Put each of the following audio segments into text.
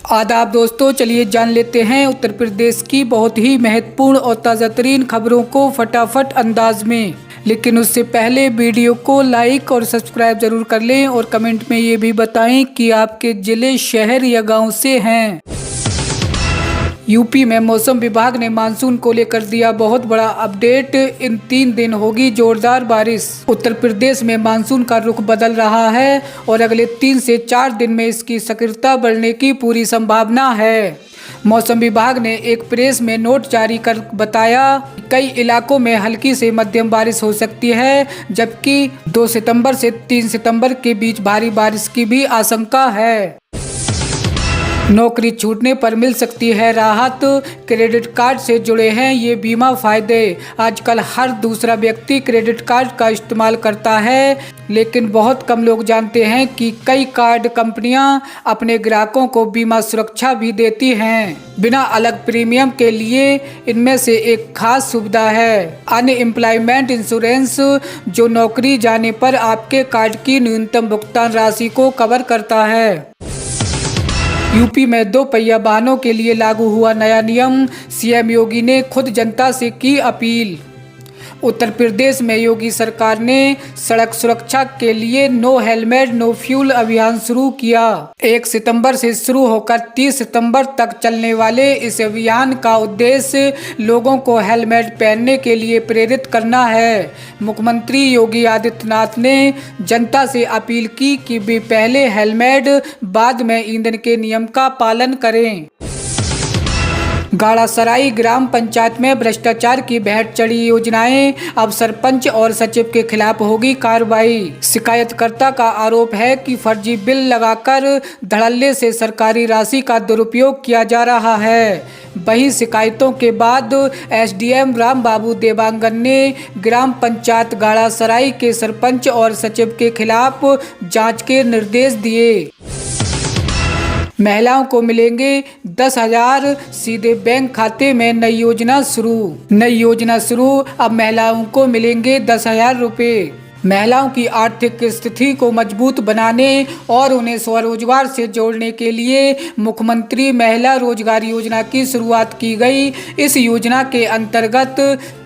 आदाब दोस्तों, चलिए जान लेते हैं उत्तर प्रदेश की बहुत ही महत्वपूर्ण और ताज़ा तरीन खबरों को फटाफट अंदाज में। लेकिन उससे पहले वीडियो को लाइक और सब्सक्राइब जरूर कर लें और कमेंट में ये भी बताएं कि आपके जिले, शहर या गांव से हैं। यूपी में मौसम विभाग ने मानसून को लेकर दिया बहुत बड़ा अपडेट। इन 3 दिन होगी जोरदार बारिश। उत्तर प्रदेश में मानसून का रुख बदल रहा है और अगले 3 से 4 दिन में इसकी सक्रियता बढ़ने की पूरी संभावना है। मौसम विभाग ने एक प्रेस में नोट जारी कर बताया कई इलाकों में हल्की से मध्यम बारिश हो सकती है, जबकि 2 सितंबर से 3 सितंबर के बीच भारी बारिश की भी आशंका है। नौकरी छूटने पर मिल सकती है राहत। क्रेडिट कार्ड से जुड़े हैं ये बीमा फायदे। आजकल हर दूसरा व्यक्ति क्रेडिट कार्ड का इस्तेमाल करता है, लेकिन बहुत कम लोग जानते हैं कि कई कार्ड कंपनियां अपने ग्राहकों को बीमा सुरक्षा भी देती हैं, बिना अलग प्रीमियम के लिए। इनमें से एक खास सुविधा है अनएम्प्लॉयमेंट इंश्योरेंस, जो नौकरी जाने पर आपके कार्ड की न्यूनतम भुगतान राशि को कवर करता है। यूपी में 2 पहिया वाहनों के लिए लागू हुआ नया नियम। सीएम योगी ने खुद जनता से की अपील। उत्तर प्रदेश में योगी सरकार ने सड़क सुरक्षा के लिए नो हेलमेट नो फ्यूल अभियान शुरू किया। 1 सितंबर से शुरू होकर 30 सितंबर तक चलने वाले इस अभियान का उद्देश्य लोगों को हेलमेट पहनने के लिए प्रेरित करना है। मुख्यमंत्री योगी आदित्यनाथ ने जनता से अपील की कि वे पहले हेलमेट, बाद में ईंधन के नियम का पालन करें। गाड़ासराई ग्राम पंचायत में भ्रष्टाचार की भेंट चढ़ी योजनाएं। अब सरपंच और सचिव के खिलाफ होगी कार्रवाई। शिकायतकर्ता का आरोप है कि फर्जी बिल लगाकर धड़ल्ले से सरकारी राशि का दुरुपयोग किया जा रहा है। वहीं शिकायतों के बाद एसडीएम राम बाबू देवांगन ने ग्राम पंचायत गाड़ासराई के सरपंच और सचिव के खिलाफ जांच के निर्देश दिए। महिलाओं को मिलेंगे 10,000 सीधे बैंक खाते में। नई योजना शुरू। अब महिलाओं को मिलेंगे 10,000 रुपये। महिलाओं की आर्थिक स्थिति को मजबूत बनाने और उन्हें स्वरोजगार से जोड़ने के लिए मुख्यमंत्री महिला रोजगार योजना की शुरुआत की गई। इस योजना के अंतर्गत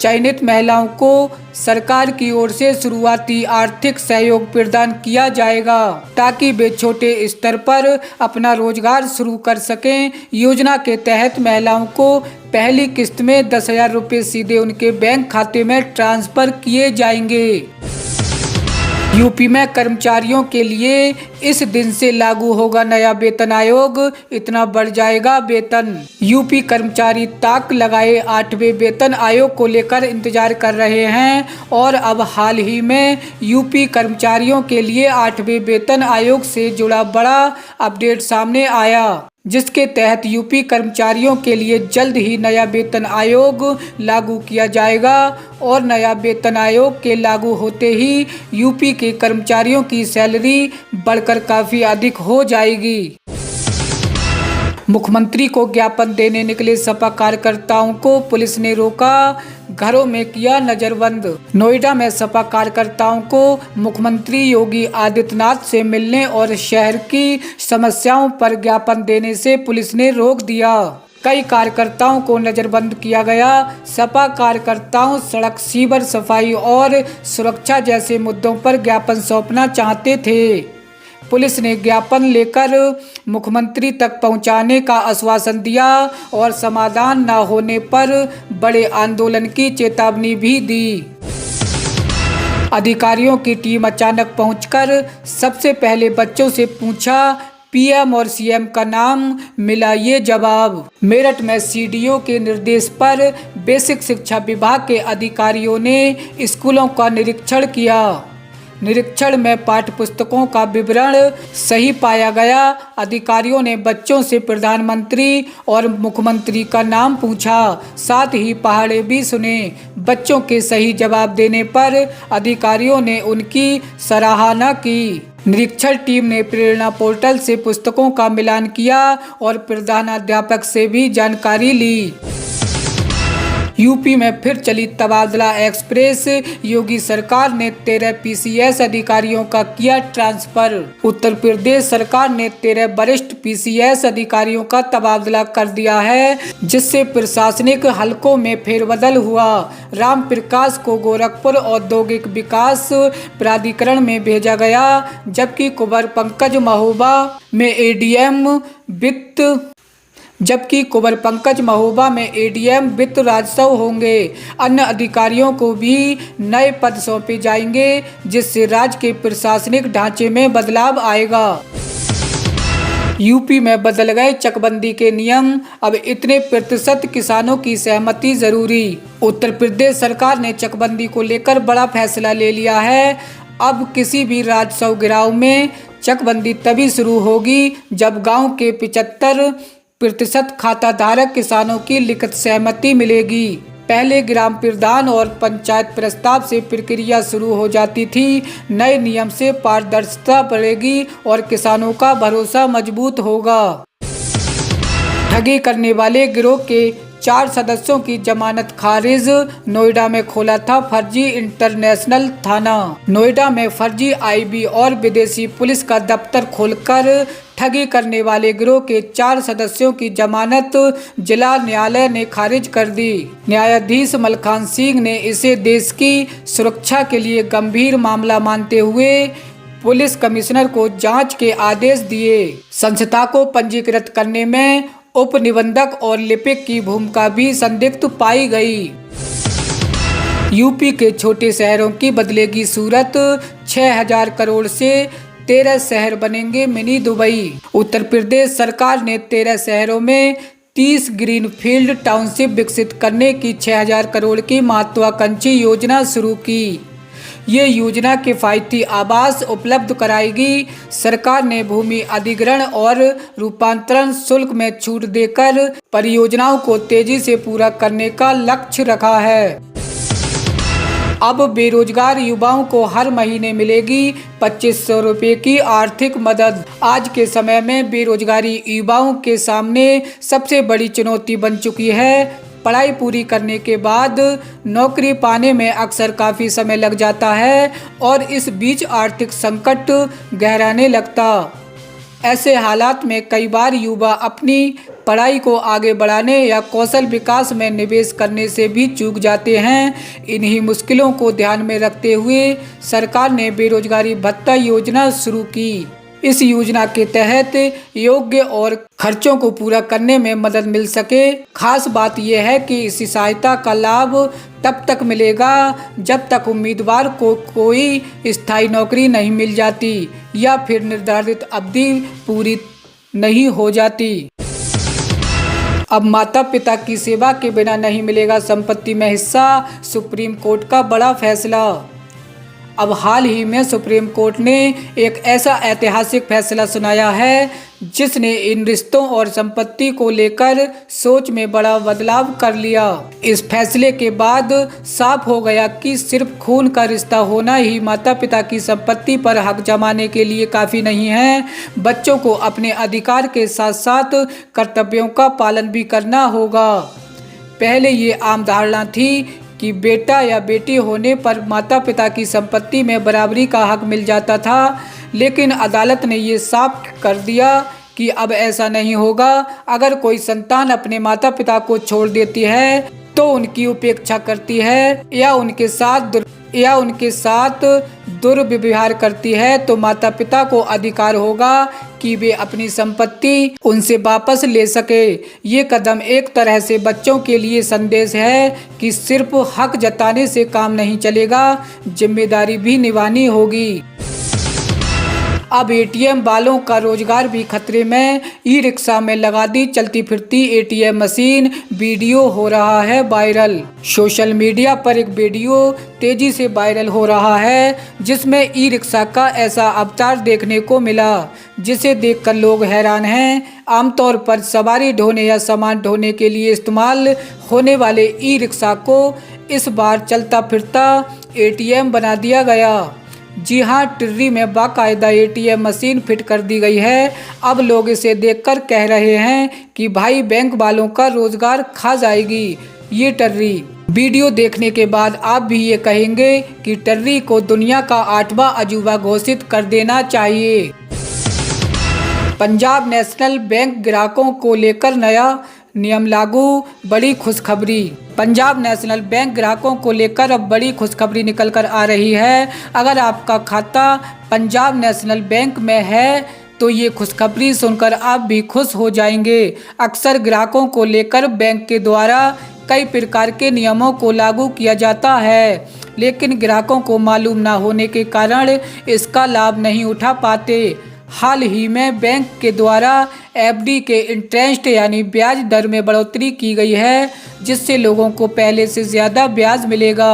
चयनित महिलाओं को सरकार की ओर से शुरुआती आर्थिक सहयोग प्रदान किया जाएगा, ताकि वे छोटे स्तर पर अपना रोजगार शुरू कर सकें। योजना के तहत महिलाओं को पहली किस्त में 10,000 रुपये सीधे उनके बैंक खाते में ट्रांसफर किए जाएंगे। यूपी में कर्मचारियों के लिए इस दिन से लागू होगा नया वेतन आयोग। इतना बढ़ जाएगा वेतन। यूपी कर्मचारी ताक लगाए 8वें वेतन आयोग को लेकर इंतजार कर रहे हैं और अब हाल ही में यूपी कर्मचारियों के लिए 8वें वेतन आयोग से जुड़ा बड़ा अपडेट सामने आया, जिसके तहत यूपी कर्मचारियों के लिए जल्द ही नया वेतन आयोग लागू किया जाएगा और नया वेतन आयोग के लागू होते ही यूपी के कर्मचारियों की सैलरी बढ़कर काफ़ी अधिक हो जाएगी। मुख्यमंत्री को ज्ञापन देने निकले सपा कार्यकर्ताओं को पुलिस ने रोका, घरों में किया नजरबंद। नोएडा में सपा कार्यकर्ताओं को मुख्यमंत्री योगी आदित्यनाथ से मिलने और शहर की समस्याओं पर ज्ञापन देने से पुलिस ने रोक दिया। कई कार्यकर्ताओं को नजरबंद किया गया। सपा कार्यकर्ताओं सड़क, सीवर सफाई और सुरक्षा जैसे मुद्दों पर ज्ञापन सौंपना चाहते थे। पुलिस ने ज्ञापन लेकर मुख्यमंत्री तक पहुंचाने का आश्वासन दिया और समाधान न होने पर बड़े आंदोलन की चेतावनी भी दी। अधिकारियों की टीम अचानक पहुंचकर सबसे पहले बच्चों से पूछा पीएम और सीएम का नाम, मिला ये जवाब। मेरठ में सीडीओ के निर्देश पर बेसिक शिक्षा विभाग के अधिकारियों ने स्कूलों का निरीक्षण किया। निरीक्षण में पाठ्य पुस्तकों का विवरण सही पाया गया। अधिकारियों ने बच्चों से प्रधानमंत्री और मुख्यमंत्री का नाम पूछा, साथ ही पहाड़े भी सुने। बच्चों के सही जवाब देने पर अधिकारियों ने उनकी सराहना की। निरीक्षण टीम ने प्रेरणा पोर्टल से पुस्तकों का मिलान किया और प्रधानाध्यापक से भी जानकारी ली। यूपी में फिर चली तबादला एक्सप्रेस। योगी सरकार ने 13 पीसीएस अधिकारियों का किया ट्रांसफर। उत्तर प्रदेश सरकार ने 13 वरिष्ठ पीसीएस अधिकारियों का तबादला कर दिया है, जिससे प्रशासनिक हलकों में फेरबदल हुआ। राम प्रकाश को गोरखपुर औद्योगिक विकास प्राधिकरण में भेजा गया, जबकि कुंवर पंकज महोबा में एडीएम वित्त राजस्व होंगे। अन्य अधिकारियों को भी नए पद सौंपे जाएंगे, जिससे राज्य के प्रशासनिक ढांचे में बदलाव आएगा। यूपी में बदल गए चकबंदी के नियम, अब इतने प्रतिशत किसानों की सहमति जरूरी। उत्तर प्रदेश सरकार ने चकबंदी को लेकर बड़ा फैसला ले लिया है। अब किसी भी राजस्व गिराव में चकबंदी तभी शुरू होगी जब गांव के 75% खाताधारक किसानों की लिखित सहमति मिलेगी। पहले ग्राम प्रधान और पंचायत प्रस्ताव से प्रक्रिया शुरू हो जाती थी। नए नियम से पारदर्शिता बढ़ेगी और किसानों का भरोसा मजबूत होगा। ठगी करने वाले गिरोह के 4 सदस्यों की जमानत खारिज। नोएडा में खोला था फर्जी इंटरनेशनल थाना। नोएडा में फर्जी आईबी और विदेशी पुलिस का दफ्तर खोलकर ठगी करने वाले गिरोह के 4 सदस्यों की जमानत जिला न्यायालय ने खारिज कर दी। न्यायाधीश मलखान सिंह ने इसे देश की सुरक्षा के लिए गंभीर मामला मानते हुए पुलिस कमिश्नर को जांच के आदेश दिए। संस्था को पंजीकृत करने में उप निबंधक और लिपिक की भूमिका भी संदिग्ध पाई गई। यूपी के छोटे शहरों की बदलेगी सूरत। 6000 करोड़ से 13 शहर बनेंगे मिनी दुबई। उत्तर प्रदेश सरकार ने 13 शहरों में 30 ग्रीनफील्ड टाउनशिप विकसित करने की 6000 करोड़ की महत्वाकांक्षी योजना शुरू की। ये योजना किफायती आवास उपलब्ध कराएगी। सरकार ने भूमि अधिग्रहण और रूपांतरण शुल्क में छूट देकर परियोजनाओं को तेजी से पूरा करने का लक्ष्य रखा है। अब बेरोजगार युवाओं को हर महीने मिलेगी 2500 रुपये की आर्थिक मदद। आज के समय में बेरोजगारी युवाओं के सामने सबसे बड़ी चुनौती बन चुकी है। पढ़ाई पूरी करने के बाद नौकरी पाने में अक्सर काफ़ी समय लग जाता है और इस बीच आर्थिक संकट गहराने लगता। ऐसे हालात में कई बार युवा अपनी पढ़ाई को आगे बढ़ाने या कौशल विकास में निवेश करने से भी चूक जाते हैं। इन्हीं मुश्किलों को ध्यान में रखते हुए सरकार ने बेरोजगारी भत्ता योजना शुरू की। इस योजना के तहत योग्य और खर्चों को पूरा करने में मदद मिल सके। खास बात यह है कि इस सहायता का लाभ तब तक मिलेगा जब तक उम्मीदवार को कोई स्थायी नौकरी नहीं मिल जाती या फिर निर्धारित अवधि पूरी नहीं हो जाती। अब माता पिता की सेवा के बिना नहीं मिलेगा संपत्ति में हिस्सा। सुप्रीम कोर्ट का बड़ा फैसला। अब हाल ही में सुप्रीम कोर्ट ने एक ऐसा ऐतिहासिक फैसला सुनाया है जिसने इन रिश्तों और संपत्ति को लेकर सोच में बड़ा बदलाव कर लिया। इस फैसले के बाद साफ हो गया कि सिर्फ खून का रिश्ता होना ही माता पिता की संपत्ति पर हक जमाने के लिए काफ़ी नहीं है। बच्चों को अपने अधिकार के साथ साथ कर्तव्यों का पालन भी करना होगा। पहले ये आम धारणा थी कि बेटा या बेटी होने पर माता पिता की संपत्ति में बराबरी का हक मिल जाता था, लेकिन अदालत ने ये साफ कर दिया कि अब ऐसा नहीं होगा। अगर कोई संतान अपने माता पिता को छोड़ देती है तो उनकी उपेक्षा करती है या उनके साथ दुर्व्यवहार करती है तो माता पिता को अधिकार होगा कि वे अपनी संपत्ति उनसे वापस ले सके। ये कदम एक तरह से बच्चों के लिए संदेश है कि सिर्फ हक जताने से काम नहीं चलेगा, जिम्मेदारी भी निभानी होगी। अब एटीएम वालों का रोजगार भी खतरे में। ई रिक्शा में लगा दी चलती फिरती एटीएम मशीन। वीडियो हो रहा है वायरल। सोशल मीडिया पर एक वीडियो तेजी से वायरल हो रहा है जिसमें ई रिक्शा का ऐसा अवतार देखने को मिला जिसे देखकर लोग हैरान हैं। आमतौर पर सवारी ढोने या सामान ढोने के लिए इस्तेमाल होने वाले ई रिक्शा को इस बार चलता फिरता एटीएम बना दिया गया। जी हाँ, टिर्री में बाकायदा एटीएम मशीन फिट कर दी गई है। अब लोग इसे देखकर कह रहे हैं कि भाई बैंक वालों का रोजगार खा जाएगी ये टिर्री। वीडियो देखने के बाद आप भी ये कहेंगे कि टेर्री को दुनिया का 8वां अजूबा घोषित कर देना चाहिए। पंजाब नेशनल बैंक ग्राहकों को लेकर नया नियम लागू, बड़ी खुशखबरी। पंजाब नेशनल बैंक ग्राहकों को लेकर अब बड़ी खुशखबरी निकल कर आ रही है। अगर आपका खाता पंजाब नेशनल बैंक में है तो ये खुशखबरी सुनकर आप भी खुश हो जाएंगे। अक्सर ग्राहकों को लेकर बैंक के द्वारा कई प्रकार के नियमों को लागू किया जाता है, लेकिन ग्राहकों को मालूम न होने के कारण इसका लाभ नहीं उठा पाते। हाल ही में बैंक के द्वारा एफडी के इंटरेस्ट यानी ब्याज दर में बढ़ोतरी की गई है, जिससे लोगों को पहले से ज़्यादा ब्याज मिलेगा।